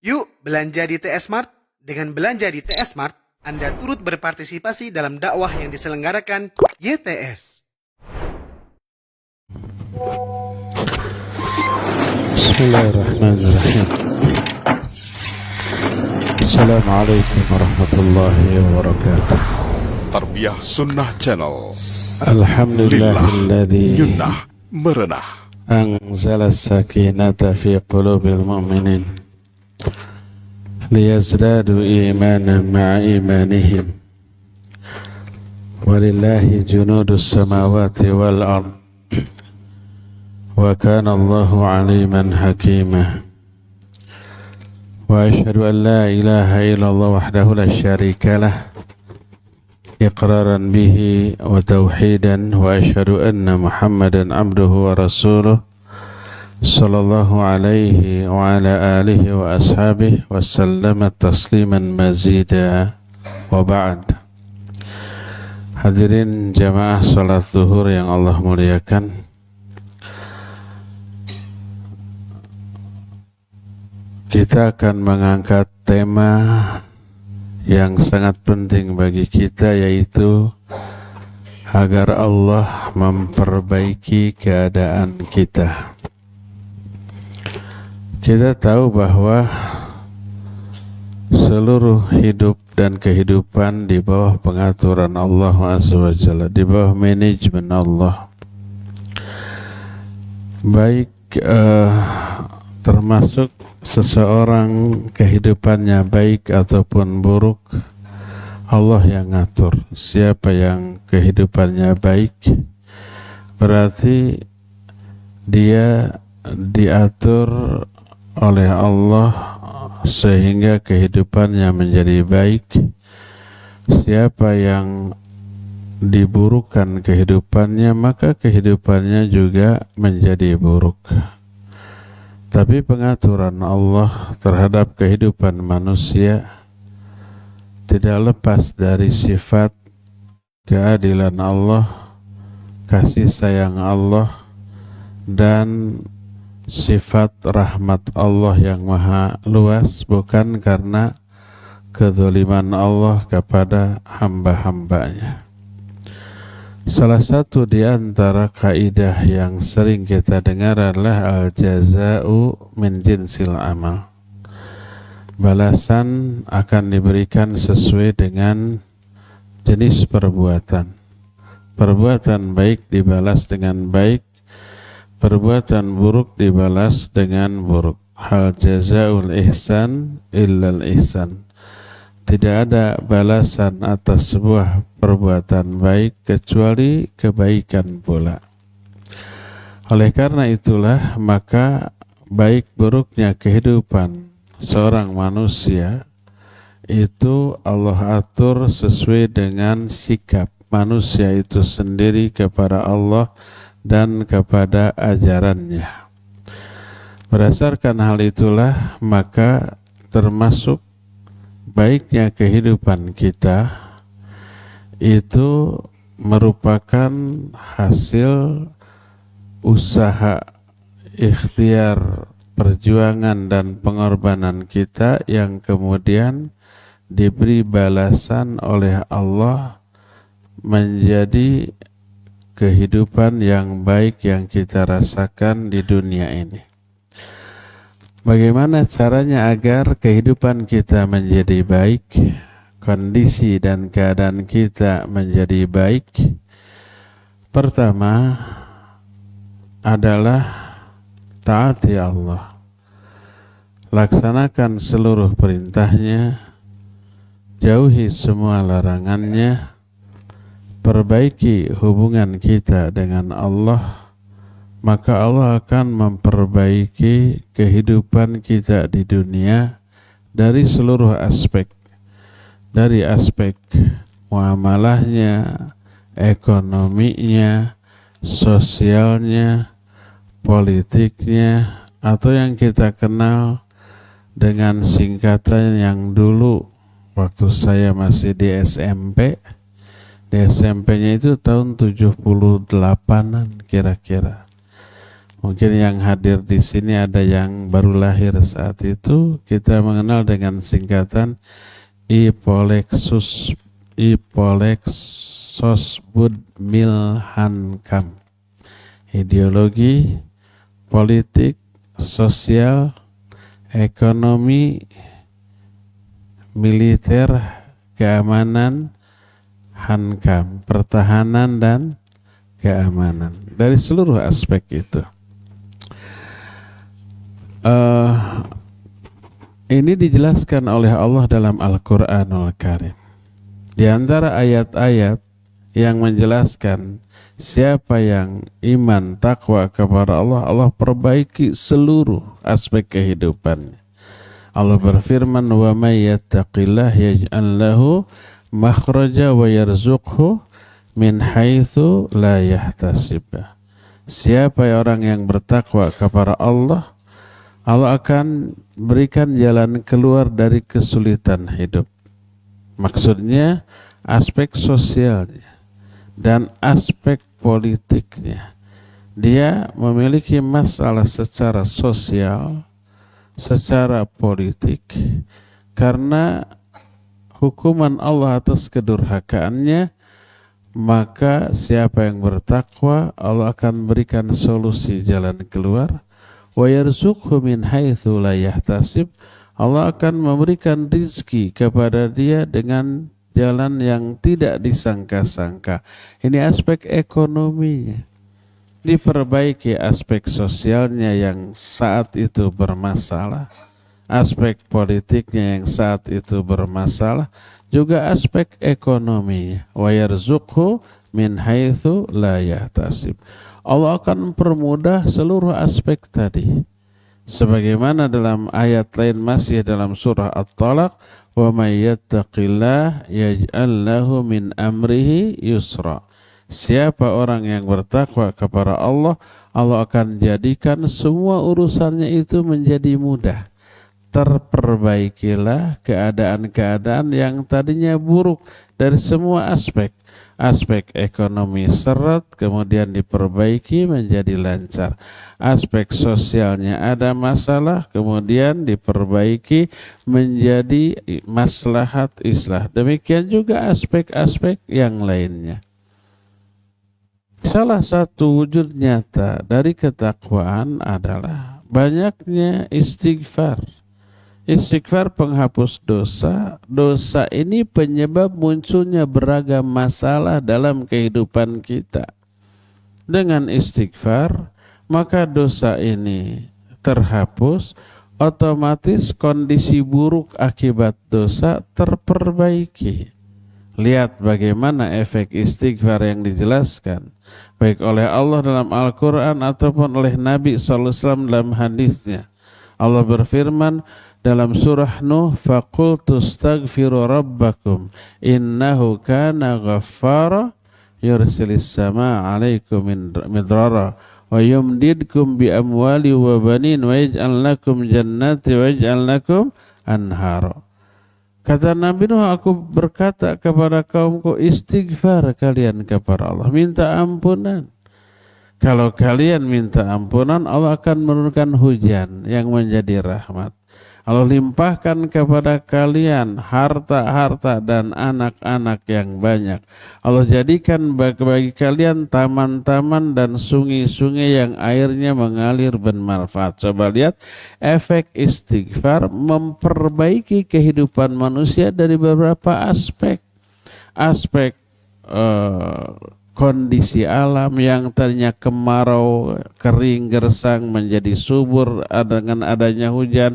Yuk belanja di TS Mart. Dengan belanja di TS Mart, Anda turut berpartisipasi dalam dakwah yang diselenggarakan YTS. Bismillahirrahmanirrahim. Assalamualaikum warahmatullahi wabarakatuh. Tarbiyah Sunnah Channel. Alhamdulillahilladzi Nyunnah merenah. anzala sakinata fi qulubil mu'minin liyazdadu imanan ma'a imanihim. Walillahi junudus samawati wal ard. Wa kana Allahu aliman hakima. Wa asyhadu an la ilaha illallah wahdahu la syarika lah iqraran bihi wa tauhidan, wa asyhadu anna Muhammadan abduhu wa rasuluh sallallahu alaihi wa ala alihi wa ashabihi wa sallama tasliman mazida, wa ba'd. Hadirin jamaah salat zuhur yang Allah muliakan, kita akan mengangkat tema yang sangat penting bagi kita, yaitu agar Allah memperbaiki keadaan kita. Kita tahu bahwa seluruh hidup dan kehidupan di bawah pengaturan Allah Azza wa Jalla, di bawah manajemen Allah. Baik termasuk seseorang kehidupannya baik ataupun buruk, Allah yang ngatur. Siapa yang kehidupannya baik, berarti dia diatur oleh Allah sehingga kehidupannya menjadi baik. Siapa yang diburukkan kehidupannya, maka kehidupannya juga menjadi buruk. Tapi pengaturan Allah terhadap kehidupan manusia tidak lepas dari sifat keadilan Allah, kasih sayang Allah, dan sifat rahmat Allah yang maha luas, bukan karena kezaliman Allah kepada hamba-hambanya. Salah satu di antara kaidah yang sering kita dengar adalah al-jaza'u min jinsil amal. Balasan akan diberikan sesuai dengan jenis perbuatan. Perbuatan baik dibalas dengan baik, perbuatan buruk dibalas dengan buruk. Hal jaza'ul ihsan illal ihsan. Tidak ada balasan atas sebuah perbuatan baik kecuali kebaikan pula. Oleh karena itulah, maka baik buruknya kehidupan seorang manusia itu Allah atur sesuai dengan sikap manusia itu sendiri kepada Allah dan kepada ajarannya. Berdasarkan hal itulah, maka termasuk baiknya kehidupan kita itu merupakan hasil usaha, ikhtiar, perjuangan dan pengorbanan kita yang kemudian diberi balasan oleh Allah menjadi kehidupan yang baik yang kita rasakan di dunia ini. Bagaimana caranya agar kehidupan kita menjadi baik, kondisi dan keadaan kita menjadi baik? Pertama adalah taati Allah. Laksanakan seluruh perintahnya, jauhi semua larangannya, perbaiki hubungan kita dengan Allah, maka Allah akan memperbaiki kehidupan kita di dunia dari seluruh aspek. Dari aspek muamalahnya, ekonominya, sosialnya, politiknya, atau yang kita kenal dengan singkatan yang dulu waktu saya masih di SMP. Di SMP-nya itu tahun 78-an kira-kira. Mungkin yang hadir di sini ada yang baru lahir saat itu. Kita mengenal dengan singkatan Ipolexosbud Milhankam. Ideologi, politik, sosial, ekonomi, militer, keamanan, Hankam, pertahanan dan keamanan. Dari seluruh aspek itu. Ini dijelaskan oleh Allah dalam Al-Quranul Karim. Di antara ayat-ayat yang menjelaskan siapa yang iman takwa kepada Allah, Allah perbaiki seluruh aspek kehidupannya. Allah berfirman, "Wa may yattaqillah yaj'al lahu makhraja wa yarzuqhu min haitsu la yahtasib." Siapa orang yang bertakwa kepada Allah, Allah akan berikan jalan keluar dari kesulitan hidup. Maksudnya aspek sosialnya dan aspek politiknya. Dia memiliki masalah secara sosial, secara politik, karena hukuman Allah atas kedurhakaannya, maka siapa yang bertakwa, Allah akan berikan solusi jalan keluar. Wa yarzuqhu min haitsu la yahtasib. Allah akan memberikan rizki kepada dia dengan jalan yang tidak disangka-sangka. Ini aspek ekonominya. Diperbaiki aspek sosialnya yang saat itu bermasalah, aspek politiknya yang saat itu bermasalah, juga aspek ekonominya. Wa yarzuqhu min haitsu la yahtasib. Allah akan mempermudah seluruh aspek tadi. Sebagaimana dalam ayat lain masih dalam surah At-Talaq, wa may yattaqillah yaj'al lahu min amrihi yusra. Siapa orang yang bertakwa kepada Allah, Allah akan jadikan semua urusannya itu menjadi mudah. Terperbaikilah keadaan-keadaan yang tadinya buruk dari semua aspek. Aspek ekonomi seret, kemudian diperbaiki menjadi lancar. Aspek sosialnya ada masalah, kemudian diperbaiki menjadi maslahat islah. Demikian juga aspek-aspek yang lainnya. Salah satu wujud nyata dari ketakwaan adalah banyaknya istighfar. Istighfar penghapus dosa. Dosa ini penyebab munculnya beragam masalah dalam kehidupan kita. Dengan istighfar, maka dosa ini terhapus, otomatis kondisi buruk akibat dosa terperbaiki. Lihat bagaimana efek istighfar yang dijelaskan, baik oleh Allah dalam Al-Quran ataupun oleh Nabi SAW dalam hadisnya. Allah berfirman, dalam surah Nuh, faqultu astaghfiru rabbakum innahu kana ghaffara yursilis samaa 'alaikum midrara wa yumdidkum bi amwali wa banin wa yaj'al lakum jannati wa yaj'al lakum anhara. Kata Nabi Nuh, aku berkata kepada kaumku, istighfar kalian kepada Allah, minta ampunan. Kalau kalian minta ampunan, Allah akan menurunkan hujan yang menjadi rahmat. Allah limpahkan kepada kalian harta-harta dan anak-anak yang banyak. Allah jadikan bagi kalian taman-taman dan sungai-sungai yang airnya mengalir bermanfaat. Coba lihat efek istighfar memperbaiki kehidupan manusia dari beberapa aspek. Aspek kondisi alam yang tadinya kemarau, kering, gersang menjadi subur dengan adanya hujan.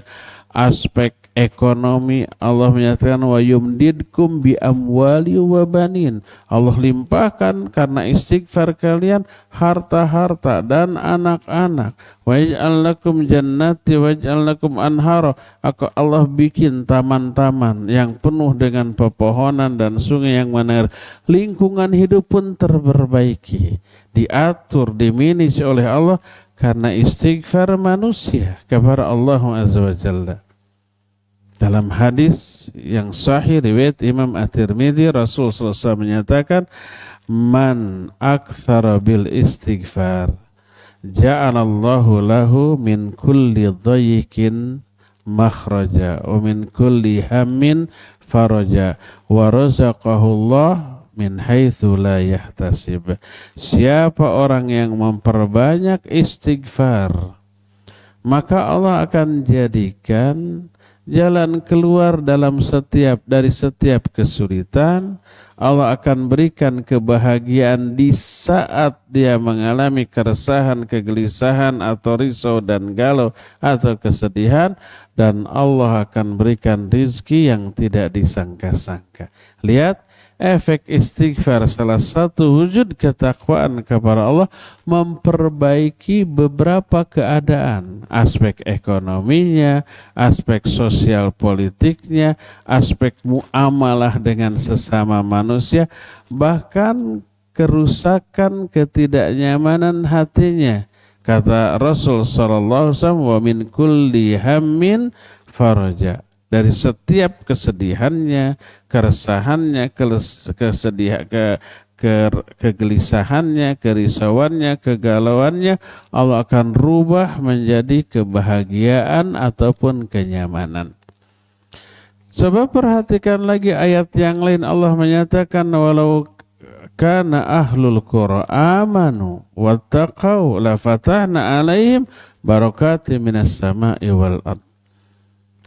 Aspek ekonomi, Allah menyatakan wa yumdidkum bi amwali wa banin. Allah limpahkan karena istighfar kalian harta-harta dan anak-anak. Wa yaj'al lakum jannati wa yaj'al lakum anhara. Allah bikin taman-taman yang penuh dengan pepohonan dan sungai yang mengalir. Lingkungan hidup pun terperbaiki, diatur, dimanage oleh Allah karena istighfar manusia kepada Allah Azza wa Jalla. Dalam hadis yang sahih riwayat Imam At-Tirmidzi, Rasul SAW menyatakan, man aktsara bil istighfar ja'alallahu lahu min kulli dhayikin makhraja wa min kulli hammin faraja wa razaqahu Allah min haitsu la yahtasib. Siapa orang yang memperbanyak istighfar, maka Allah akan jadikan jalan keluar dari setiap kesulitan. Allah akan berikan kebahagiaan di saat dia mengalami keresahan, kegelisahan, atau risau dan galau, atau kesedihan. Dan Allah akan berikan rizki yang tidak disangka-sangka. Lihat, efek istighfar, salah satu wujud ketakwaan kepada Allah, memperbaiki beberapa keadaan, aspek ekonominya, aspek sosial politiknya, aspek muamalah dengan sesama manusia, bahkan kerusakan, ketidaknyamanan hatinya. Kata Rasul sallallahu alaihi wasallam, wa min kulli hammin faraja. Dari setiap kesedihannya, keresahannya, kegelisahannya, kerisauannya, kegalauannya, Allah akan rubah menjadi kebahagiaan ataupun kenyamanan. Coba perhatikan lagi ayat yang lain. Allah menyatakan, walau kana ahlul qura amanu wattaqau la fatahna alaihim barakatim minas sama'i wal ard.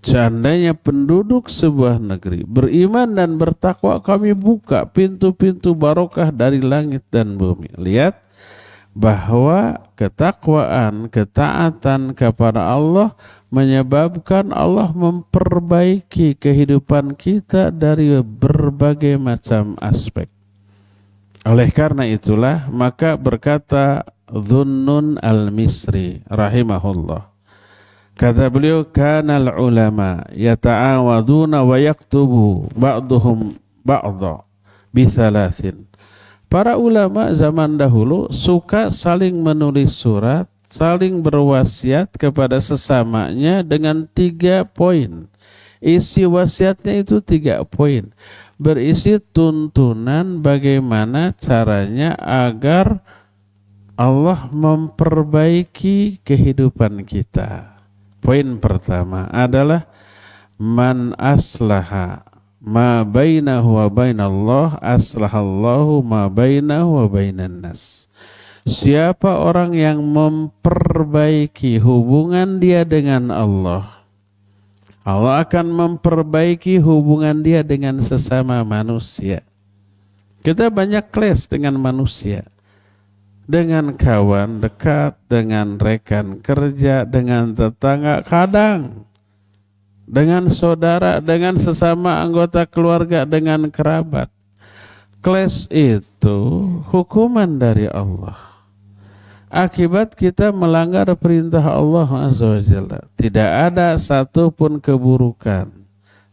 Seandainya penduduk sebuah negeri beriman dan bertakwa, kami buka pintu-pintu barokah dari langit dan bumi. Lihat bahwa ketakwaan, ketaatan kepada Allah menyebabkan Allah memperbaiki kehidupan kita dari berbagai macam aspek. Oleh karena itulah, maka berkata Dhunnun al-Misri rahimahullah, kata beliau, kanal ulama yata'awaduna wa yaktubu ba'duhum ba'dha bithalathin. Para ulama zaman dahulu suka saling menulis surat, saling berwasiat kepada sesamanya dengan 3 poin. Isi wasiatnya itu 3 poin. Berisi tuntunan bagaimana caranya agar Allah memperbaiki kehidupan kita. Poin pertama adalah man aslaha ma bainahu wa bainallah aslahallahu ma bainahu wa bainan nas. Siapa orang yang memperbaiki hubungan dia dengan Allah, Allah akan memperbaiki hubungan dia dengan sesama manusia. Kita banyak clash dengan manusia, dengan kawan dekat, dengan rekan kerja, dengan tetangga, kadang dengan saudara, dengan sesama anggota keluarga, dengan kerabat. Clash itu hukuman dari Allah. Akibat kita melanggar perintah Allah Azza wa Jalla. Tidak ada satupun keburukan,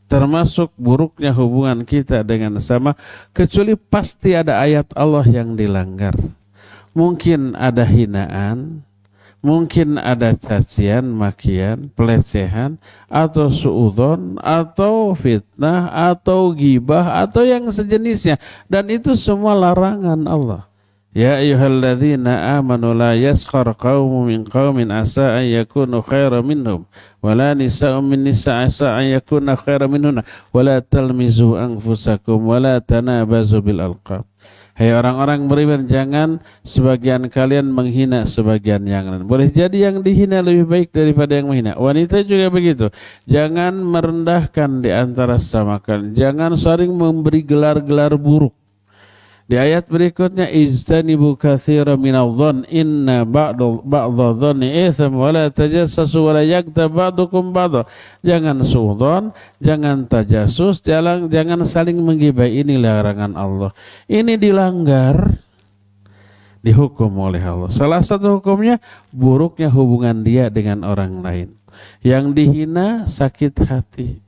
termasuk buruknya hubungan kita dengan sesama, kecuali pasti ada ayat Allah yang dilanggar. Mungkin ada hinaan, mungkin ada cacian, makian, pelecehan, atau suudzon, atau fitnah, atau ghibah, atau yang sejenisnya. Dan itu semua larangan Allah. Ya ayyuhalladzina amanu la yaskhar qaumun min qaumin asa an yakunu khairan minhum wala nisa'un min nisa' asa an yakuna khairan minhunna wala talmizu anfusakum wala tanabazu bil alqab. Hai orang-orang beriman, jangan sebagian kalian menghina sebagian yang lain. Boleh jadi yang dihina lebih baik daripada yang menghina. Wanita juga begitu. Jangan merendahkan di antara sesama kalian. Jangan saling memberi gelar-gelar buruk. Di ayat berikutnya, ijtanibu katsiran minadh-dhann inna ba'dadh-dhanni itsam wa la tajassasu wa la yaghtab ba'dukum ba'dha. Jangan suudzon, jangan tajassus, jangan saling menggibai. Ini larangan Allah. Ini dilanggar, dihukum oleh Allah. Salah satu hukumnya buruknya hubungan dia dengan orang lain. Yang dihina sakit hati,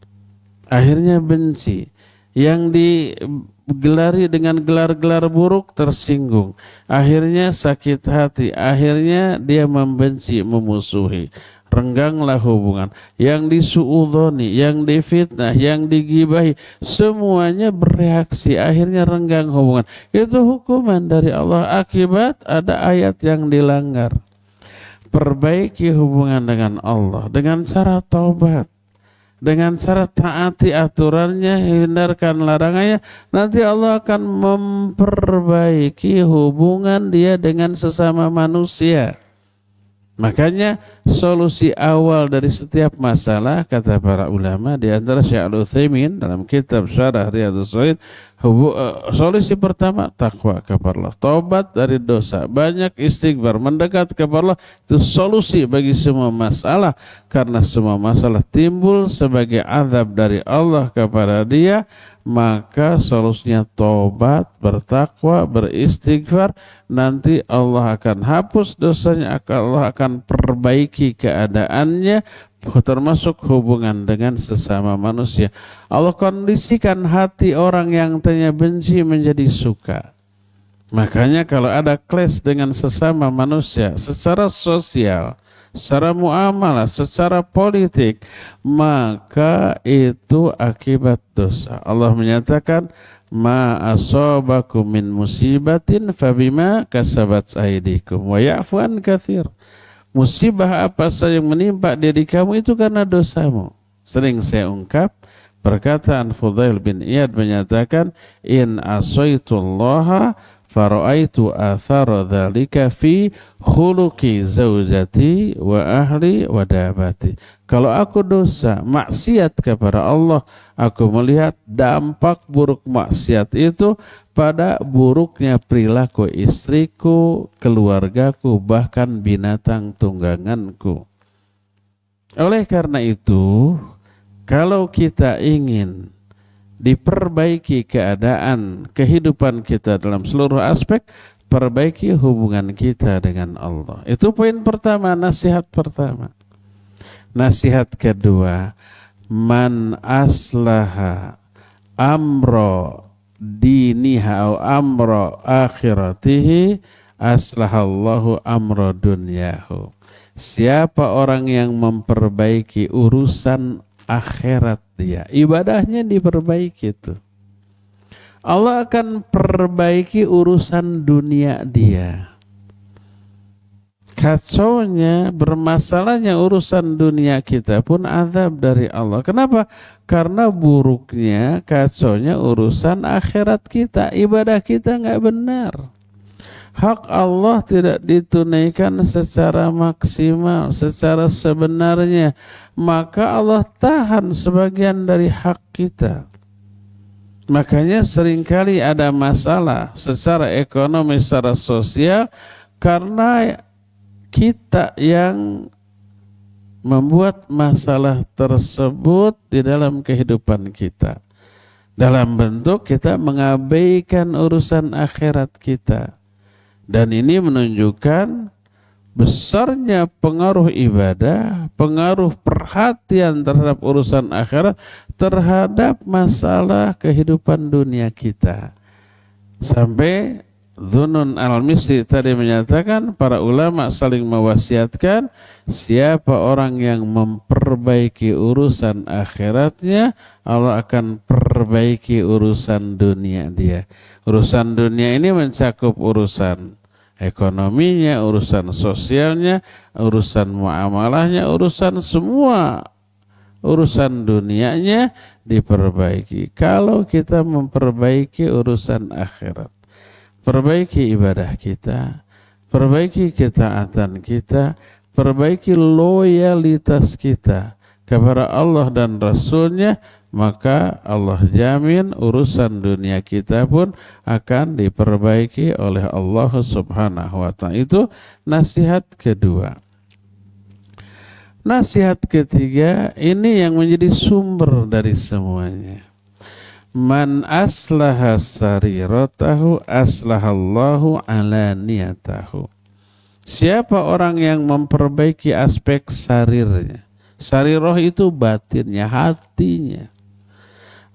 akhirnya benci. Yang digelari dengan gelar-gelar buruk tersinggung, akhirnya sakit hati, akhirnya dia membenci, memusuhi. Rengganglah hubungan. Yang disuudzoni, yang difitnah, yang digibahi, semuanya bereaksi, akhirnya renggang hubungan. Itu hukuman dari Allah akibat ada ayat yang dilanggar. perbaiki hubungan dengan Allah dengan cara taubat, dengan cara taati aturannya, hindarkan larangannya. Nanti Allah akan memperbaiki hubungan dia dengan sesama manusia. Makanya solusi awal dari setiap masalah, kata para ulama, di antara Syekh Al-Utsaimin dalam kitab Syarah Riyadhus Shalihin, solusi pertama takwa kepada Allah, taubat dari dosa, banyak istighfar, mendekat kepada Allah. Itu solusi bagi semua masalah, karena semua masalah timbul sebagai azab dari Allah kepada dia. Maka solusinya taubat, bertakwa, beristighfar. Nanti Allah akan hapus dosanya, Allah akan perbaiki keadaannya, termasuk hubungan dengan sesama manusia. Allah kondisikan hati orang yang tadinya benci menjadi suka. Makanya kalau ada clash dengan sesama manusia secara sosial, secara muamalah, secara politik, maka itu akibat dosa. Allah menyatakan, ma asabakum min musibatin fabima kasabat aydikum wa ya'fu an katsir. Musibah apa saja yang menimpa diri kamu itu karena dosamu. Sering saya ungkap perkataan Fudail bin Iyad menyatakan, in asaitullaha fara'aitu athara dzalika fi khuluqi zaujati wa ahli wa dabati. Kalau aku dosa, maksiat kepada Allah, aku melihat dampak buruk maksiat itu pada buruknya perilaku istriku, keluargaku, bahkan binatang tungganganku. Oleh karena itu, kalau kita ingin diperbaiki keadaan kehidupan kita dalam seluruh aspek, perbaiki hubungan kita dengan Allah. Itu poin pertama, nasihat pertama. Nasihat kedua, man aslaha amro diniha au amro akhiratihi aslahallahu amro dunyahu. Siapa orang yang memperbaiki urusan akhirat dia, ibadahnya diperbaiki itu, Allah akan perbaiki urusan dunia dia. Kacaunya, bermasalahnya urusan dunia kita pun azab dari Allah. Kenapa? Karena buruknya, kacaunya urusan akhirat kita, ibadah kita nggak benar. Hak Allah tidak ditunaikan secara maksimal, secara sebenarnya. Maka Allah tahan sebagian dari hak kita. Makanya seringkali ada masalah secara ekonomi, secara sosial, karena kita yang membuat masalah tersebut di dalam kehidupan kita. Dalam bentuk kita mengabaikan urusan akhirat kita. Dan ini menunjukkan besarnya pengaruh ibadah, pengaruh perhatian terhadap urusan akhirat terhadap masalah kehidupan dunia kita. Sampai Dzunun al-Misri tadi menyatakan, para ulama saling mewasiatkan, siapa orang yang memperbaiki urusan akhiratnya, Allah akan perbaiki urusan dunia dia. Urusan dunia ini mencakup urusan ekonominya, urusan sosialnya, urusan muamalahnya, urusan semua urusan dunianya diperbaiki. Kalau kita memperbaiki urusan akhirat, perbaiki ibadah kita, perbaiki ketaatan kita, perbaiki loyalitas kita kepada Allah dan Rasulnya, maka Allah jamin urusan dunia kita pun akan diperbaiki oleh Allah Subhanahu wa ta'ala. Itu nasihat kedua. Nasihat ketiga, ini yang menjadi sumber dari semuanya. Man aslaha sariratahu aslahallahu alaniyatahu. Siapa orang yang memperbaiki aspek sarirnya. Sariroh itu batinnya, hatinya.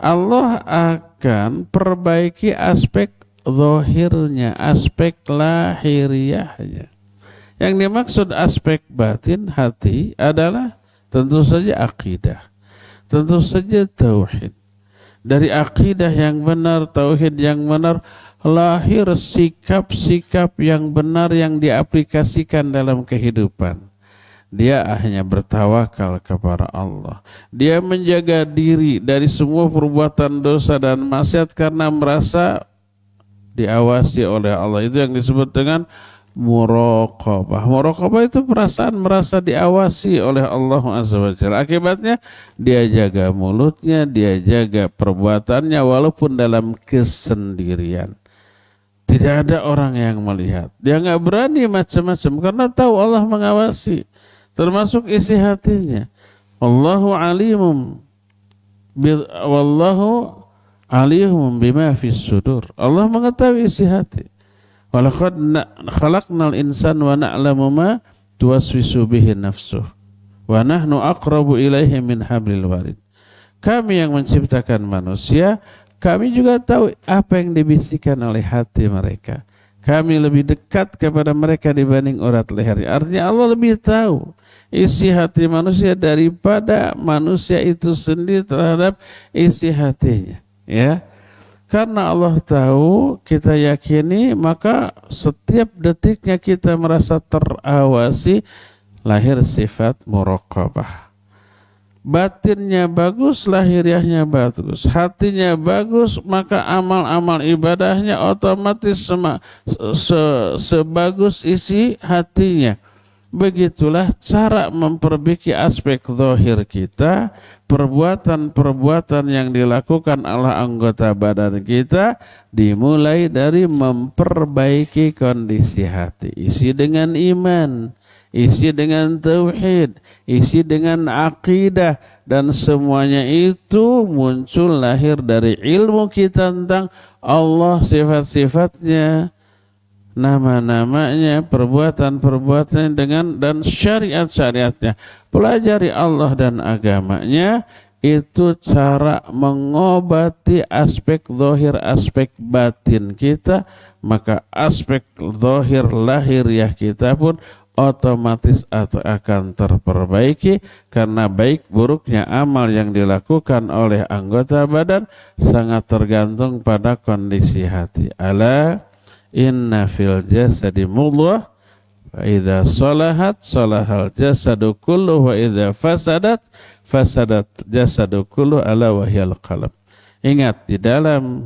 Allah akan perbaiki aspek zahirnya, aspek lahiriahnya. Yang dimaksud aspek batin hati adalah tentu saja akidah, tentu saja tauhid. Dari akidah yang benar, tauhid yang benar, lahir sikap-sikap yang benar yang diaplikasikan dalam kehidupan. Dia hanya bertawakal kepada Allah. Dia menjaga diri dari semua perbuatan dosa dan maksiat karena merasa diawasi oleh Allah. Itu yang disebut dengan muraqabah. Muraqabah itu perasaan merasa diawasi oleh Allah Azza wa Jalla. Akibatnya dia jaga mulutnya, dia jaga perbuatannya walaupun dalam kesendirian. Tidak ada orang yang melihat. Dia nggak berani macam-macam karena tahu Allah mengawasi. Termasuk isi hatinya. Wallahu alimun bima fis sudur. Allah mengetahui isi hati. Walaqad khalaqnal insana wa na'lamu ma tuwaswisu bihi nafsuh wa nahnu aqrabu ilaihi min hablil warid. Kami yang menciptakan manusia, kami juga tahu apa yang dibisikkan oleh hati mereka. Kami lebih dekat kepada mereka dibanding urat lehernya. Artinya Allah lebih tahu isi hati manusia daripada manusia itu sendiri terhadap isi hatinya, ya. Karena Allah tahu, kita yakini, maka setiap detiknya kita merasa terawasi, lahir sifat muraqabah. Batinnya bagus, lahiriahnya bagus. Hatinya bagus, maka amal-amal ibadahnya otomatis sebagus isi hatinya. Begitulah cara memperbaiki aspek zahir kita, perbuatan-perbuatan yang dilakukan oleh anggota badan kita dimulai dari memperbaiki kondisi hati. Isi dengan iman, isi dengan tauhid, isi dengan akidah, dan semuanya itu muncul lahir dari ilmu kita tentang Allah, sifat-sifatnya, nama-namanya, perbuatan-perbuatan dengan dan syariat-syariatnya. Pelajari Allah dan agamanya, itu cara mengobati aspek zahir, aspek batin kita, maka aspek zahir lahiriah kita pun otomatis akan terperbaiki, karena baik buruknya amal yang dilakukan oleh anggota badan sangat tergantung pada kondisi hati. Ala inna fil jasadi mudghah wa idza salahat salahal jasadu kullu wa idza fasadat jasadu kullu ala wahyal qalb. Ingat, di dalam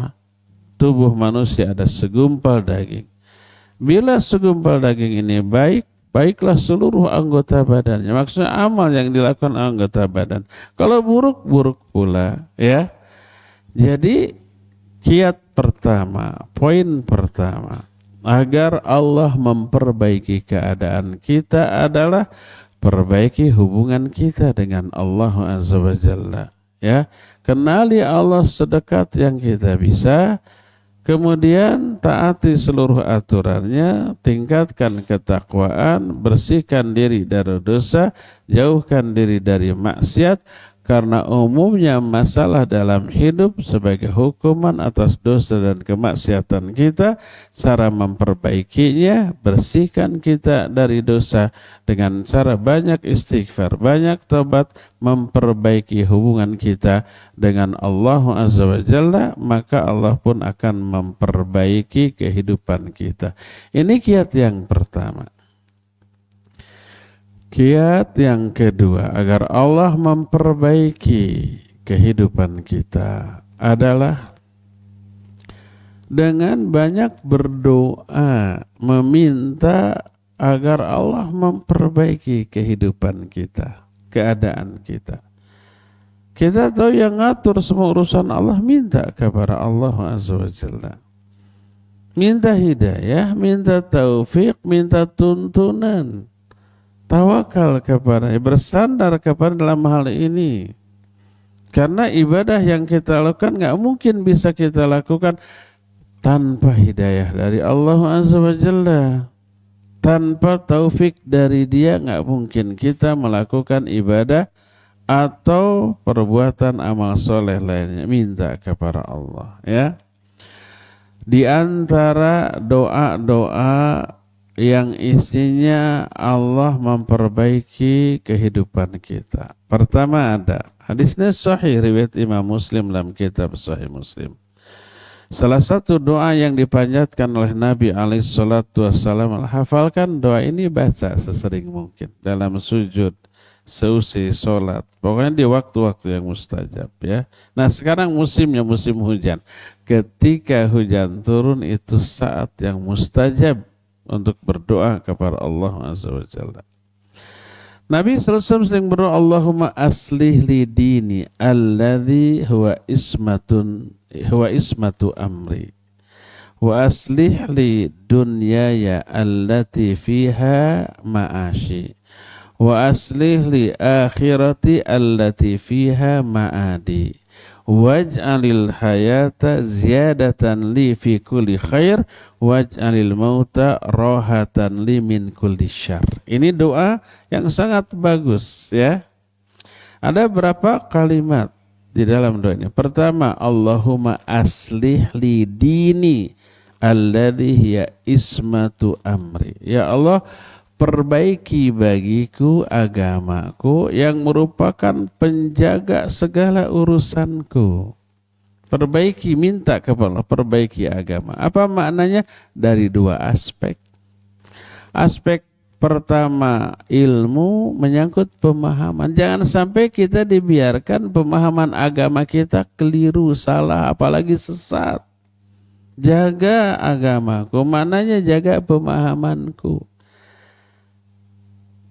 tubuh manusia ada segumpal daging. Bila segumpal daging ini baik, baiklah seluruh anggota badannya. Maksudnya amal yang dilakukan anggota badan. Kalau buruk, buruk pula, ya. Jadi kiat pertama, poin pertama, agar Allah memperbaiki keadaan kita adalah perbaiki hubungan kita dengan Allah Azza wa Jalla. Ya, kenali Allah sedekat yang kita bisa, kemudian taati seluruh aturannya, tingkatkan ketakwaan, bersihkan diri dari dosa, jauhkan diri dari maksiat. Karena umumnya masalah dalam hidup sebagai hukuman atas dosa dan kemaksiatan kita, cara memperbaikinya, bersihkan kita dari dosa dengan cara banyak istighfar, banyak tobat, memperbaiki hubungan kita dengan Allah Azza wa Jalla, maka Allah pun akan memperbaiki kehidupan kita. Ini kiat yang pertama. Kiat yang kedua agar Allah memperbaiki kehidupan kita adalah dengan banyak berdoa, meminta agar Allah memperbaiki kehidupan kita, keadaan kita. Kita tahu yang ngatur semua urusan Allah, minta kepada Allah Azza wa Jalla. Minta hidayah, minta taufik, minta tuntunan. Tawakal kepada, bersandar kepada dalam hal ini. Karena ibadah yang kita lakukan gak mungkin bisa kita lakukan tanpa hidayah dari Allah Azza wa Jalla. Tanpa taufik dari Dia gak mungkin kita melakukan ibadah atau perbuatan amal soleh lainnya. Minta kepada Allah, ya. Di antara doa-doa yang isinya Allah memperbaiki kehidupan kita. Pertama ada hadisnya sahih riwayat Imam Muslim dalam kitab Sahih Muslim. Salah satu doa yang dipanjatkan oleh Nabi SAW, hafalkan doa ini, baca sesering mungkin dalam sujud, seusai sholat, pokoknya di waktu-waktu yang mustajab ya. Nah sekarang musimnya musim hujan. Ketika hujan turun itu saat yang mustajab untuk berdoa kepada Allah Azza wa Jalla. Nabi SAW sering berdoa, Allahumma aslih li dini alladhi huwa ismatu amri wa aslih li dunyaya allati fiha ma'ashi wa aslih li akhirati allati fiha ma'adi waj'alil hayata ziyadatan li fi kulli khair waj'alil mauta rohatan li min kulli syarr. Ini doa yang sangat bagus ya. Ada berapa kalimat di dalam doa ini? Pertama, Allahumma aslih li dini alladhi hiya ismatu amri. Ya Allah, perbaiki bagiku agamaku yang merupakan penjaga segala urusanku. Perbaiki, minta kepada Allah, perbaiki agama. Apa maknanya? Dari dua aspek. Aspek pertama, ilmu menyangkut pemahaman. Jangan sampai kita dibiarkan pemahaman agama kita keliru, salah, apalagi sesat. Jaga agamaku, maknanya jaga pemahamanku.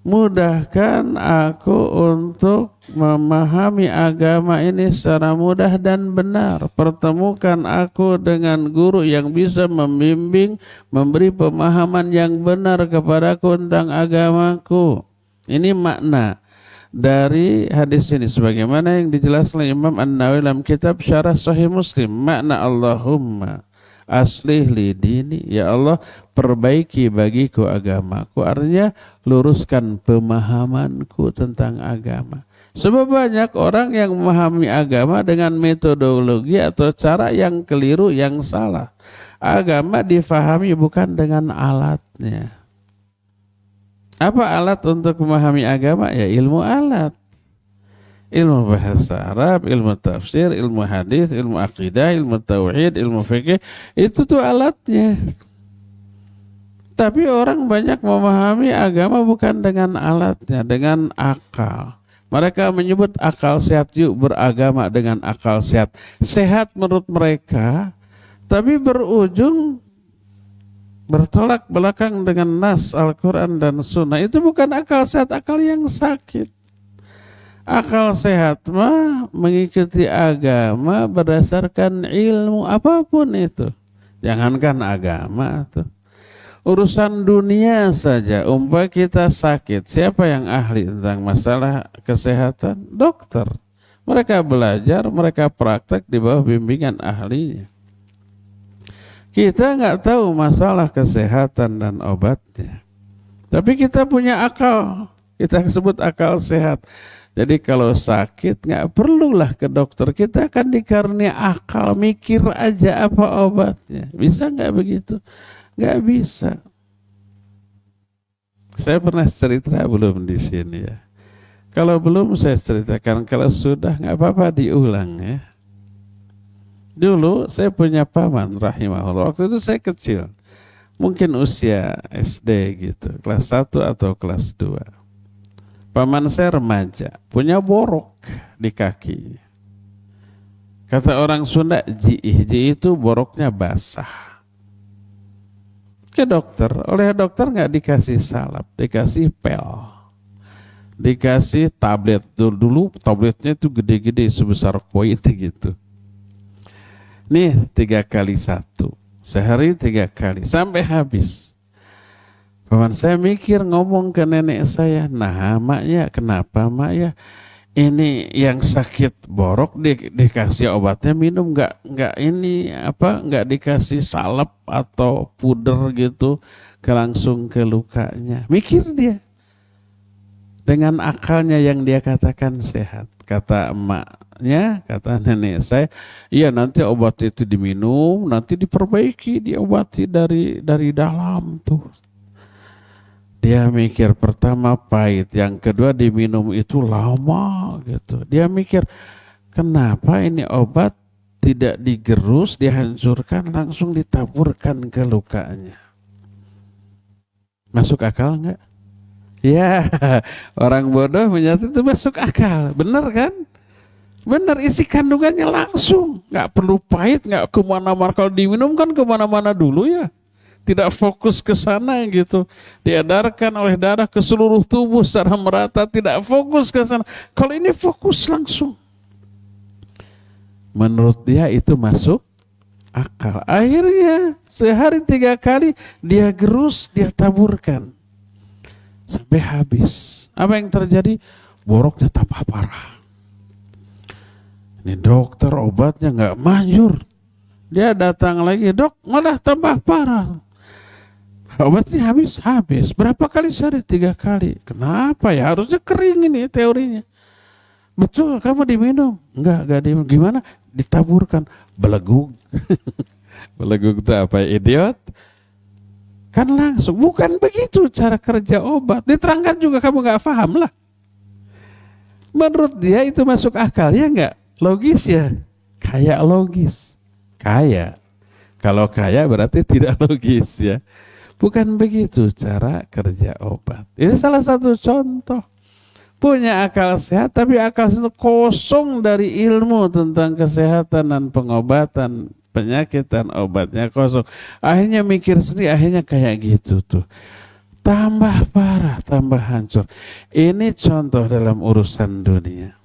Mudahkan aku untuk memahami agama ini secara mudah dan benar. Pertemukan aku dengan guru yang bisa membimbing, memberi pemahaman yang benar kepadaku tentang agamaku. Ini makna dari hadis ini sebagaimana yang dijelaskan oleh Imam An-Nawawi dalam kitab Syarah Sahih Muslim. Makna Allahumma aslih li dini, ya Allah perbaiki bagiku agamaku, artinya luruskan pemahamanku tentang agama. Sebab banyak orang yang memahami agama dengan metodologi atau cara yang keliru, yang salah. Agama difahami bukan dengan alatnya. Apa alat untuk memahami agama? Ya ilmu alat. Ilmu bahasa Arab, ilmu tafsir, ilmu hadis, ilmu akidah, ilmu tauhid, ilmu fikih, itu tuh alatnya. Tapi orang banyak memahami agama bukan dengan alatnya, dengan akal. Mereka menyebut akal sehat, yuk beragama dengan akal sehat. Sehat menurut mereka, tapi berujung bertolak belakang dengan nas Al-Quran dan Sunnah. Itu bukan akal sehat, akal yang sakit. Akal sehat mah mengikuti agama berdasarkan ilmu apapun itu. Jangankan agama tuh. Urusan dunia saja, umpama kita sakit, siapa yang ahli tentang masalah kesehatan? Dokter. Mereka belajar, mereka praktek di bawah bimbingan ahlinya. Kita nggak tahu masalah kesehatan dan obatnya. Tapi kita punya akal. Kita sebut akal sehat. Jadi kalau sakit nggak perlulah ke dokter, kita akan dikaruniai akal, mikir aja apa obatnya. Bisa nggak begitu? Nggak bisa. Saya pernah cerita belum di sini ya. Kalau belum saya ceritakan, kalau sudah nggak apa-apa diulang ya. Dulu saya punya paman rahimahullah, waktu itu saya kecil, mungkin usia SD gitu, kelas 1 atau kelas 2. Paman saya remaja, punya borok di kaki. Kata orang Sunda, jiih itu boroknya basah. Ke dokter, oleh dokter nggak dikasih salep, dikasih pel, dikasih tablet. Dulu tabletnya itu gede-gede sebesar koin gitu. Nih 3 kali 1, sehari 3 kali sampai habis. Paman saya mikir ngomong ke nenek saya, nah mak ya kenapa mak ya ini yang sakit borok dikasih obatnya minum nggak ini apa nggak dikasih salep atau puder gitu langsung ke lukanya. Mikir dia dengan akalnya yang dia katakan sehat. Kata emaknya, kata nenek saya, iya nanti obat itu diminum, nanti diperbaiki, diobati dari dalam tuh. Dia mikir pertama pahit, yang kedua diminum itu lama gitu. Dia mikir kenapa ini obat tidak digerus, dihancurkan, langsung ditaburkan ke lukanya. Masuk akal enggak? Ya, orang bodoh menyatakan itu masuk akal. Benar kan? Benar, isi kandungannya langsung. Nggak perlu pahit, nggak kemana-mana. Kalau diminum kan kemana-mana dulu ya. Tidak fokus ke sana gitu. Diedarkan oleh darah ke seluruh tubuh secara merata. Tidak fokus ke sana. Kalau ini fokus langsung. Menurut dia itu masuk akal. Akhirnya sehari 3 kali dia gerus, dia taburkan. Sampai habis. Apa yang terjadi? Boroknya tambah parah. Ini dokter obatnya nggak manjur. Dia datang lagi, dok malah tambah parah. Obatnya habis. Berapa kali sehari? 3 kali. Kenapa ya? Harusnya kering ini teorinya. Betul, kamu diminum. Enggak diminum. Gimana? Ditaburkan. Belegug. Belegug itu apa? Idiot. Kan langsung. Bukan begitu cara kerja obat. Diterangkan juga kamu nggak paham lah. Menurut dia itu masuk akal, ya enggak? Logis ya? Kayak logis. Kaya. Kalau kaya berarti tidak logis ya. Bukan begitu cara kerja obat. Ini salah satu contoh. Punya akal sehat, tapi akal sehat kosong dari ilmu tentang kesehatan dan pengobatan penyakit dan obatnya kosong. Akhirnya mikir sendiri, akhirnya kayak gitu tuh. Tambah parah, tambah hancur. Ini contoh dalam urusan dunia.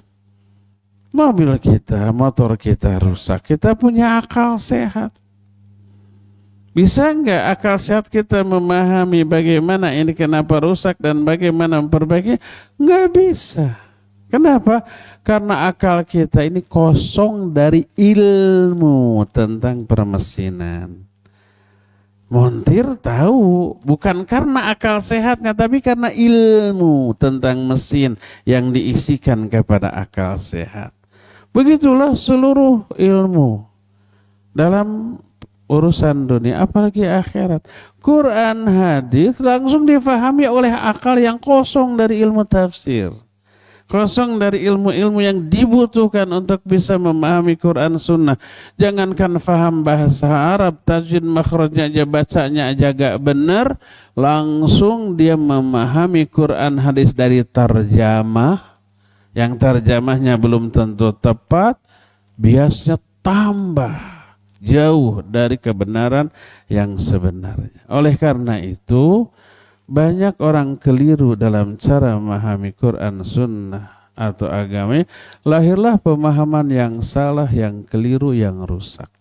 Mobil kita, motor kita rusak, kita punya akal sehat. Bisa enggak akal sehat kita memahami bagaimana ini kenapa rusak dan bagaimana memperbaiki? Enggak bisa. Kenapa? Karena akal kita ini kosong dari ilmu tentang permesinan. Montir tahu, bukan karena akal sehatnya, tapi karena ilmu tentang mesin yang diisikan kepada akal sehat. Begitulah seluruh ilmu dalam urusan dunia, apalagi akhirat. Quran, hadis langsung difahami oleh akal yang kosong dari ilmu tafsir. Kosong dari ilmu-ilmu yang dibutuhkan untuk bisa memahami Quran Sunnah. Jangankan faham bahasa Arab, tajwid makhrajnya aja, bacanya aja gak benar, langsung dia memahami Quran hadis dari tarjamah, yang tarjamahnya belum tentu tepat, biasanya tambah jauh dari kebenaran yang sebenarnya. Oleh karena itu, banyak orang keliru dalam cara memahami Quran Sunnah atau agama. Lahirlah pemahaman yang salah, yang keliru, yang rusak.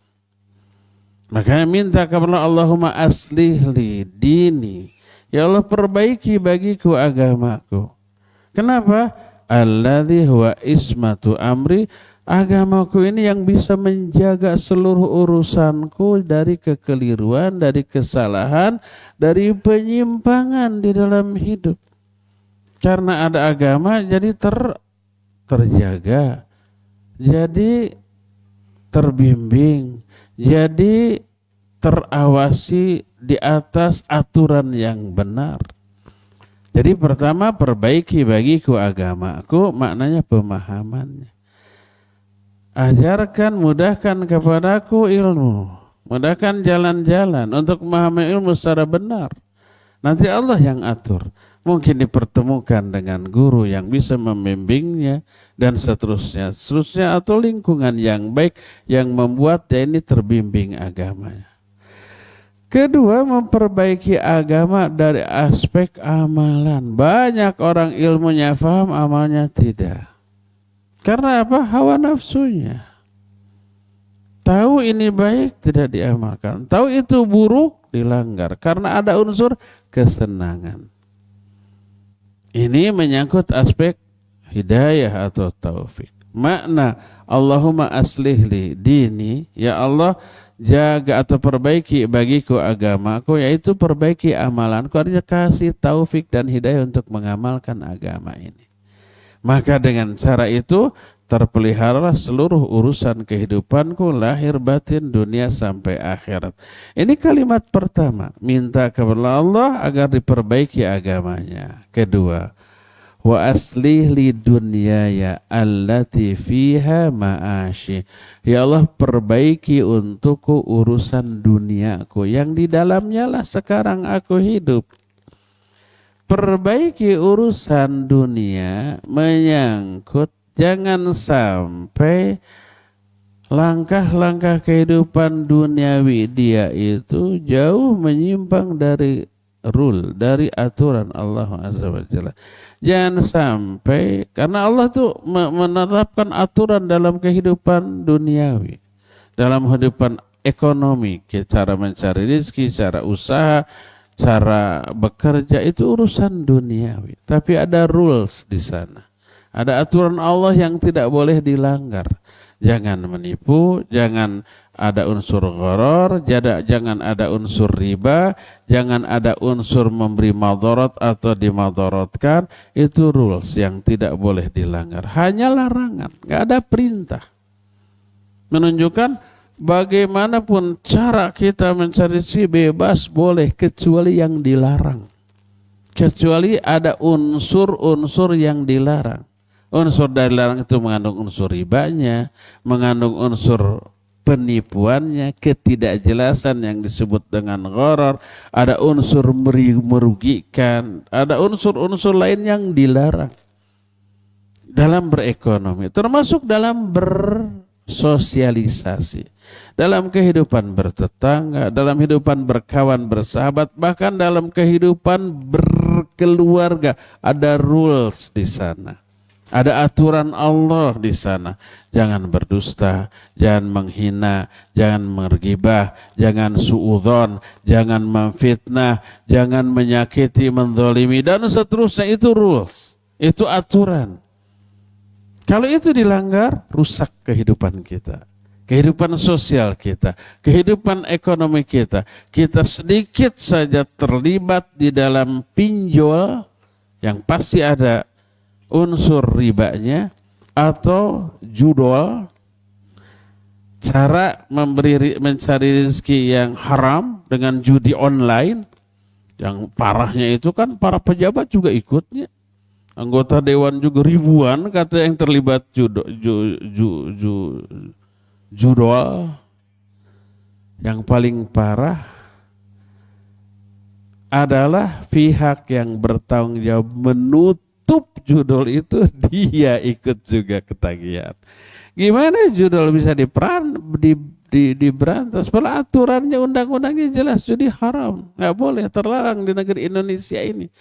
Makanya minta kepada Allahumma aslihli dini. Ya Allah, perbaiki bagiku agamaku. Kenapa? Alladzi huwa ismatu amri. Agamaku ini yang bisa menjaga seluruh urusanku dari kekeliruan, dari kesalahan, dari penyimpangan di dalam hidup. Karena ada agama jadi terjaga, jadi terbimbing, jadi terawasi di atas aturan yang benar. Jadi pertama, perbaiki bagiku agamaku, maknanya pemahamannya. Ajarkan, mudahkan kepadaku ilmu. Mudahkan jalan-jalan untuk memahami ilmu secara benar. Nanti Allah yang atur. Mungkin dipertemukan dengan guru yang bisa membimbingnya dan seterusnya. Seterusnya atau lingkungan yang baik yang membuat dia ini terbimbing agamanya. Kedua, memperbaiki agama dari aspek amalan. Banyak orang ilmunya paham, amalnya tidak. Karena apa? Hawa nafsunya. Tahu ini baik, tidak diamalkan. Tahu itu buruk, dilanggar. Karena ada unsur kesenangan. Ini menyangkut aspek hidayah atau taufik. Makna Allahumma aslihli dini, ya Allah jaga atau perbaiki bagiku agamaku, yaitu perbaiki amalanku, artinya kasih taufik dan hidayah untuk mengamalkan agama ini. Maka dengan cara itu terpeliharalah seluruh urusan kehidupanku, lahir batin, dunia sampai akhirat. Ini kalimat pertama, minta kepada Allah agar diperbaiki agamanya. Kedua, wa aslih li dunyaya allati fiha ma'ashi. Ya Allah, perbaiki untukku urusan duniaku yang di dalamnya lah sekarang aku hidup. Perbaiki urusan dunia menyangkut jangan sampai langkah-langkah kehidupan duniawi dia itu jauh menyimpang dari rule, dari aturan Allah Azza wa Jalla. Jangan sampai, karena Allah tuh menerapkan aturan dalam kehidupan duniawi, dalam kehidupan ekonomi, cara mencari rezeki, cara usaha, cara bekerja, itu urusan duniawi. Tapi ada rules di sana. Ada aturan Allah yang tidak boleh dilanggar. Jangan menipu, jangan ada unsur gharar, jangan ada unsur riba, jangan ada unsur memberi madarat atau dimadaratkan. Itu rules yang tidak boleh dilanggar. Hanya larangan, nggak ada perintah. Menunjukkan bagaimanapun cara kita mencari rezeki bebas boleh, kecuali yang dilarang. Kecuali ada unsur-unsur yang dilarang. Unsur dari larang itu mengandung unsur ribanya, mengandung unsur penipuannya, ketidakjelasan yang disebut dengan gharar, ada unsur merugikan, ada unsur-unsur lain yang dilarang dalam berekonomi, termasuk dalam bersosialisasi, dalam kehidupan bertetangga, dalam kehidupan berkawan bersahabat, bahkan dalam kehidupan berkeluarga. Ada rules di sana. Ada aturan Allah di sana. Jangan berdusta, jangan menghina, jangan mergibah, jangan suudzon, jangan memfitnah, jangan menyakiti, menzalimi, dan seterusnya. Itu rules, itu aturan. Kalau itu dilanggar, rusak kehidupan kita, kehidupan sosial kita, kehidupan ekonomi kita. Kita sedikit saja terlibat di dalam pinjol, yang pasti ada unsur ribanya, atau judol, cara mencari rezeki yang haram dengan judi online. Yang parahnya itu kan para pejabat juga ikutnya, anggota dewan juga ribuan kata yang terlibat judol. Yang paling parah adalah pihak yang bertanggung jawab menutup judul itu, dia ikut juga ketagihan. Gimana judul bisa diberantas? Padahal aturannya, undang-undangnya jelas, judi haram, nggak boleh, terlarang di negeri Indonesia ini.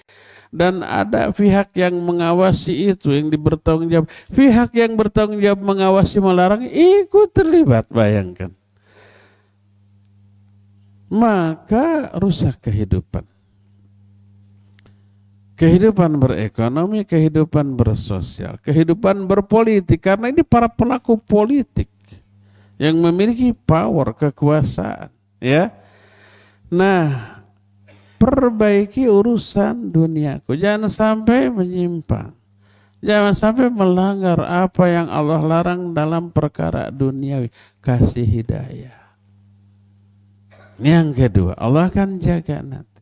Dan ada pihak yang mengawasi itu, yang bertanggung jawab. Pihak yang bertanggung jawab mengawasi melarang ikut terlibat, bayangkan. Maka rusak kehidupan. Kehidupan berekonomi, kehidupan bersosial, kehidupan berpolitik. Karena ini para pelaku politik yang memiliki power, kekuasaan. Ya, nah, perbaiki urusan duniaku. Jangan sampai menyimpang. Jangan sampai melanggar apa yang Allah larang dalam perkara duniawi. Kasih hidayah. Yang kedua, Allah akan jaga nanti.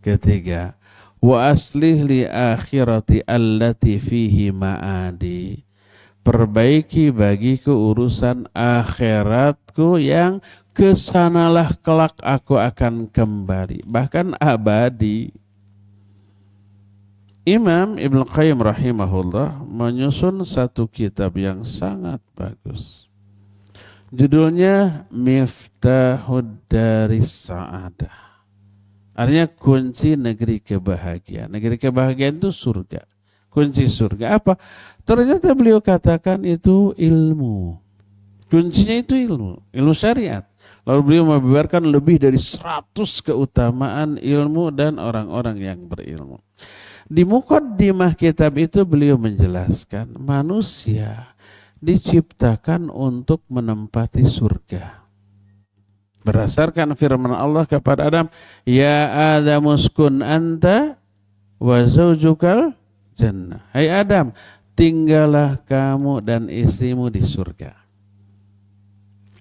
Ketiga, wa aslih li akhirati allati fihi ma'adi. Perbaiki bagiku urusan akhiratku yang kesanalah kelak aku akan kembali, bahkan abadi. Imam Ibnu Qayyim rahimahullah menyusun satu kitab yang sangat bagus. Judulnya Miftahud Daris Sa'adah. Artinya kunci negeri kebahagiaan. Negeri kebahagiaan itu surga. Kunci surga apa? Ternyata beliau katakan itu ilmu. Kuncinya itu ilmu. Ilmu syariat. Lalu beliau membeberkan lebih dari 100 keutamaan ilmu dan orang-orang yang berilmu. Di muqaddimah kitab itu beliau menjelaskan manusia diciptakan untuk menempati surga. Berdasarkan firman Allah kepada Adam, ya Adam uskun anta wa zaujukal jannah. Hai Adam, tinggallah kamu dan istrimu di surga.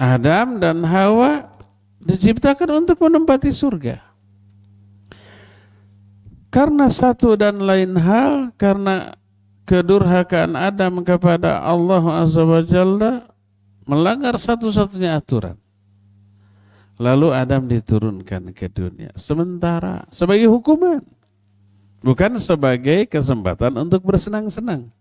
Adam dan Hawa diciptakan untuk menempati surga. Karena satu dan lain hal, karena kedurhakaan Adam kepada Allah Azza wa Jalla, melanggar satu-satunya aturan. Lalu Adam diturunkan ke dunia. Sementara sebagai hukuman. Bukan sebagai kesempatan untuk bersenang-senang.